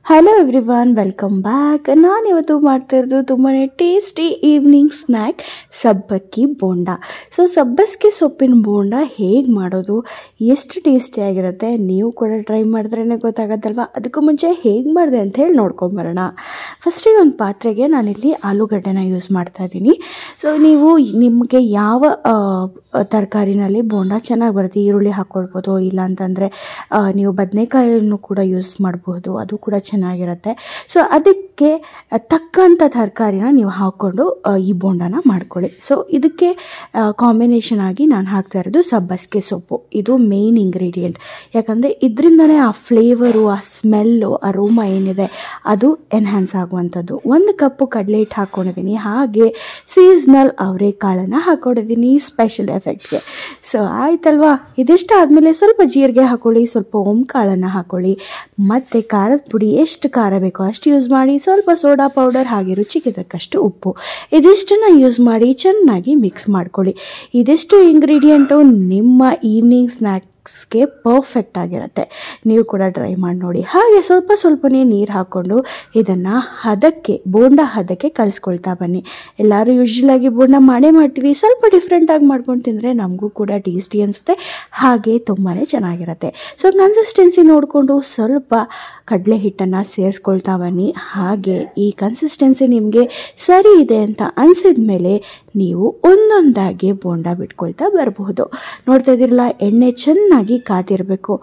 Hello everyone, welcome back. ನಾನಿವತ್ತು ಮಾಡ್ತಾ ಇರೋದು ತುಂಬಾ ಟೇಸ್ಟಿ ಈವ್ನಿಂಗ್ ಸ್ನ್ಯಾಕ್ ಸಬ್ಬಕ್ಕಿ ಬೋಂಡ. ಸಬ್ಬಸ್ಗೆ ಸೊಪ್ಪಿನ ಬೋಂಡ ಹೇಗೆ ಮಾಡೋದು, ಎಷ್ಟು ಟೇಸ್ಟಿಯಾಗಿರುತ್ತೆ, ನೀವು ಕೂಡ ಟ್ರೈ ಮಾಡಿದ್ರೇ ಗೊತ್ತಾಗತ್ತಲ್ವ. ಅದಕ್ಕೂ ಮುಂಚೆ ಹೇಗೆ ಮಾಡಿದೆ ಅಂತ ಹೇಳಿ ನೋಡ್ಕೊಂಬರೋಣ. ಫಸ್ಟಿಗೆ ಒಂದು ಪಾತ್ರೆಗೆ ನಾನಿಲ್ಲಿ ಆಲೂಗಡ್ಡೆನ ಯೂಸ್ ಮಾಡ್ತಾ ಇದ್ದೀನಿ. ನೀವು ನಿಮಗೆ ಯಾವ ತರಕಾರಿನಲ್ಲಿ ಬೋಂಡ ಚೆನ್ನಾಗಿ ಬರುತ್ತೆ, ಈರುಳ್ಳಿ ಹಾಕ್ಕೊಳ್ಬೋದು, ಇಲ್ಲ ಅಂತಂದರೆ ನೀವು ಬದನೆಕಾಯನ್ನು ಕೂಡ ಯೂಸ್ ಮಾಡ್ಬೋದು, ಅದು ಕೂಡ ಚೆನ್ನಾಗಿರುತ್ತೆ. ಅದಕ್ಕೆ ತಕ್ಕಂಥ ತರಕಾರಿನ ನೀವು ಹಾಕ್ಕೊಂಡು ಈ ಬೋಂಡನ ಮಾಡ್ಕೊಳ್ಳಿ. ಇದಕ್ಕೆ ಕಾಂಬಿನೇಷನ್ ಆಗಿ ನಾನು ಹಾಕ್ತಾ ಇರೋದು ಸಬ್ಬಸ್ಗೆ ಸೊಪ್ಪು. ಇದು ಮೇನ್ ಇಂಗ್ರೀಡಿಯೆಂಟ್. ಯಾಕಂದರೆ ಇದರಿಂದನೇ ಆ ಫ್ಲೇವರು, ಆ ಸ್ಮೆಲ್ಲು, ಅರೋಮಾ ಏನಿದೆ ಅದು ಎನ್ಹ್ಯಾನ್ಸ್ ಆಗುವಂಥದ್ದು. 1 ಕಪ್ಪು ಕಡಲೆ ಹಿಟ್ಟು ಹಾಕ್ಕೊಂಡಿದ್ದೀನಿ. ಹಾಗೆ ಸೀಸ್ನಲ್ ಅವರೆಕಾಳನ್ನು ಹಾಕ್ಕೊಂಡಿದ್ದೀನಿ ಸ್ಪೆಷಲ್ ಎಫೆಕ್ಟ್ಗೆ. ಆಯ್ತಲ್ವಾ. ಇದಿಷ್ಟು ಆದಮೇಲೆ ಸ್ವಲ್ಪ ಜೀರಿಗೆ ಹಾಕ್ಕೊಳ್ಳಿ, ಸ್ವಲ್ಪ ಓಂಕಾಳನ್ನು ಹಾಕ್ಕೊಳ್ಳಿ, ಮತ್ತು ಖಾರದ ಪುಡಿ ಎಷ್ಟು ಖಾರ ಬೇಕೋ ಅಷ್ಟು ಯೂಸ್ ಮಾಡಿ, ಸ್ವಲ್ಪ ಸೋಡಾ ಪೌಡರ್, ಹಾಗೆ ರುಚಿಗೆ ತಕ್ಕಷ್ಟು ಉಪ್ಪು. ಇದಿಷ್ಟನ್ನು ಯೂಸ್ ಮಾಡಿ ಚೆನ್ನಾಗಿ ಮಿಕ್ಸ್ ಮಾಡ್ಕೊಳ್ಳಿ. ಇದಿಷ್ಟು ಇಂಗ್ರೀಡಿಯೆಂಟು ನಿಮ್ಮ ಈವ್ನಿಂಗ್ ಸ್ನ್ಯಾಕ್ಸ್ಗೆ ಪರ್ಫೆಕ್ಟ್ ಆಗಿರುತ್ತೆ. ನೀವು ಕೂಡ ಟ್ರೈ ಮಾಡಿ ನೋಡಿ. ಹಾಗೆ ಸ್ವಲ್ಪನೇ ನೀರು ಹಾಕ್ಕೊಂಡು ಇದನ್ನು ಬೋಂಡ ಹದಕ್ಕೆ ಕಲಿಸ್ಕೊಳ್ತಾ ಬನ್ನಿ. ಎಲ್ಲರೂ ಯೂಶ್ವಲಾಗಿ ಬೋಂಡ ಮಾಡ್ತೀವಿ, ಸ್ವಲ್ಪ ಡಿಫ್ರೆಂಟಾಗಿ ಮಾಡ್ಕೊಂಡು ತಿಂದರೆ ನಮಗೂ ಕೂಡ ಟೇಸ್ಟಿ ಅನಿಸುತ್ತೆ, ಹಾಗೆ ತುಂಬಾ ಚೆನ್ನಾಗಿರುತ್ತೆ. ಕನ್ಸಿಸ್ಟೆನ್ಸಿ ನೋಡಿಕೊಂಡು ಸ್ವಲ್ಪ ಕಡಲೆ ಹಿಟ್ಟನ್ನು ಸೇರಿಸ್ಕೊಳ್ತಾ ಬನ್ನಿ. ಹಾಗೆ ಈ ಕನ್ಸಿಸ್ಟೆನ್ಸಿ ನಿಮಗೆ ಸರಿ ಇದೆ ಅಂತ ಅನಿಸಿದ ಮೇಲೆ ನೀವು ಒಂದೊಂದಾಗಿ ಬೋಂಡ ಬಿಟ್ಕೊಳ್ತಾ ಬರಬಹುದು. ನೋಡ್ತಾ ಇದ್ದೀರಲ್ಲ, ಎಣ್ಣೆ ಚೆನ್ನಾಗಿ ಕಾದಿರಬೇಕು.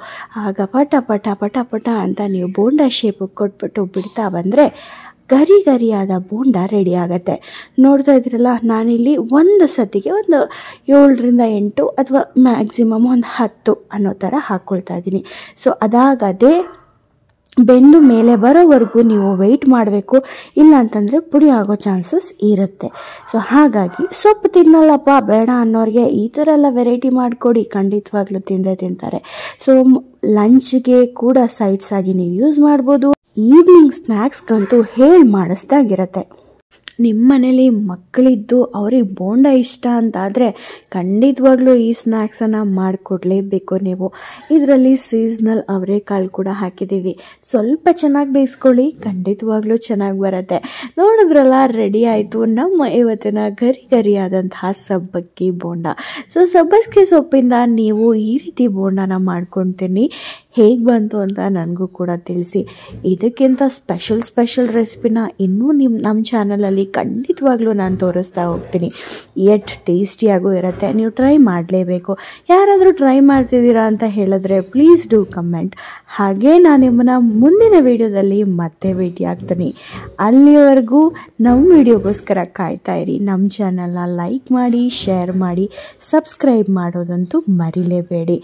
ಆಗ ಪಟ ಪಟ ಪಟ ಪಟ ಅಂತ ನೀವು ಬೋಂಡ ಶೇಪ್ ಕೊಟ್ಬಿಟ್ಟು ಬಿಡ್ತಾ ಬಂದರೆ ಗರಿಯಾದ ಬೋಂಡ ರೆಡಿ ಆಗುತ್ತೆ. ನೋಡ್ತಾ ಇದ್ದೀರಲ್ಲ, ನಾನಿಲ್ಲಿ ಒಂದು ಸತಿಗೆ ಒಂದು 7ರಿಂದ 8 ಅಥವಾ ಮ್ಯಾಕ್ಸಿಮಮ್ ಒಂದು 10 ಅನ್ನೋ ಥರ ಹಾಕ್ಕೊಳ್ತಾ ಇದ್ದೀನಿ. ಅದಾಗದೇ ಬೆಂದು ಮೇಲೆ ಬರೋವರೆಗೂ ನೀವು ವೆಯ್ಟ್ ಮಾಡಬೇಕು, ಇಲ್ಲ ಅಂತಂದರೆ ಪುಡಿ ಆಗೋ ಚಾನ್ಸಸ್ ಇರುತ್ತೆ. ಹಾಗಾಗಿ ಸೊಪ್ಪು ತಿನ್ನಲ್ಲಪ್ಪ ಬೇಡ ಅನ್ನೋರಿಗೆ ಈ ಥರ ಎಲ್ಲ ವೆರೈಟಿ ಮಾಡಿಕೊಡಿ, ಖಂಡಿತವಾಗ್ಲೂ ತಿಂತಾರೆ. ಲಂಚ್ಗೆ ಕೂಡ ಸೈಡ್ಸ್ ಆಗಿ ನೀವು ಯೂಸ್ ಮಾಡ್ಬೋದು. ಈವ್ನಿಂಗ್ ಸ್ನ್ಯಾಕ್ಸ್ಗಂತೂ ಮಾಡಿಸ್ದಾಗಿರುತ್ತೆ. ನಿಮ್ಮ ಮನೇಲಿ ಮಕ್ಕಳಿದ್ದು ಅವ್ರಿಗೆ ಬೋಂಡ ಇಷ್ಟ ಅಂತಾದರೆ ಖಂಡಿತವಾಗ್ಲೂ ಈ ಸ್ನ್ಯಾಕ್ಸನ್ನು ಮಾಡಿಕೊಡ್ಲೇಬೇಕು ನೀವು. ಇದರಲ್ಲಿ ಸೀಸ್ನಲ್ ಅವರೆಕಾಳು ಕೂಡ ಹಾಕಿದ್ದೀವಿ. ಸ್ವಲ್ಪ ಚೆನ್ನಾಗಿ ಬೇಯಿಸ್ಕೊಳ್ಳಿ, ಖಂಡಿತವಾಗ್ಲೂ ಚೆನ್ನಾಗಿ ಬರುತ್ತೆ. ನೋಡಿದ್ರಲ್ಲ, ರೆಡಿ ಆಯಿತು ನಮ್ಮ ಇವತ್ತಿನ ಗರಿಯಾದಂತಹ ಸಬ್ಬಕ್ಕಿ ಬೋಂಡ. ಸಬ್ಬಸ್ಗೆ ಸೊಪ್ಪಿಂದ ನೀವು ಈ ರೀತಿ ಬೋಂಡನ ಮಾಡ್ಕೊಳ್ತೀನಿ. ಹೇಗೆ ಬಂತು ಅಂತ ನನಗೂ ಕೂಡ ತಿಳಿಸಿ. ಇದಕ್ಕಿಂತ ಸ್ಪೆಷಲ್ ರೆಸಿಪಿನ ಇನ್ನೂ ನಮ್ಮ ಚಾನಲಲ್ಲಿ ಖಂಡಿತವಾಗ್ಲೂ ನಾನು ತೋರಿಸ್ತಾ ಹೋಗ್ತೀನಿ. ಎಷ್ಟು ಟೇಸ್ಟಿಯಾಗೂ ಇರುತ್ತೆ, ನೀವು ಟ್ರೈ ಮಾಡಲೇಬೇಕು. ಯಾರಾದರೂ ಟ್ರೈ ಮಾಡ್ತಿದ್ದೀರಾ ಅಂತ ಹೇಳಿದ್ರೆ ಪ್ಲೀಸ್ ಡೂ ಕಮೆಂಟ್. ಹಾಗೆ ನಾನು ನಿಮ್ಮನ್ನು ಮುಂದಿನ ವಿಡಿಯೋದಲ್ಲಿ ಮತ್ತೆ ಭೇಟಿ ಆಗ್ತೀನಿ. ಅಲ್ಲಿವರೆಗೂ ನಮ್ಮ ವಿಡಿಯೋಗೋಸ್ಕರ ಕಾಯ್ತಾ ಇರಿ. ನಮ್ಮ ಚಾನಲ್ನ ಲೈಕ್ ಮಾಡಿ, ಶೇರ್ ಮಾಡಿ, ಸಬ್ಸ್ಕ್ರೈಬ್ ಮಾಡೋದಂತೂ ಮರಿಲೇಬೇಡಿ.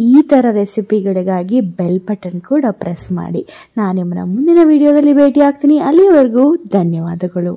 ಈ ಥರ ರೆಸಿಪಿಗಳಿಗಾಗಿ ಬೆಲ್ ಬಟನ್ ಕೂಡ ಪ್ರೆಸ್ ಮಾಡಿ. ನಾನು ನಿಮ್ಮನ್ನು ಮುಂದಿನ ವಿಡಿಯೋದಲ್ಲಿ ಭೇಟಿ ಆಗ್ತೀನಿ. ಅಲ್ಲಿವರೆಗೂ ಧನ್ಯವಾದಗಳು.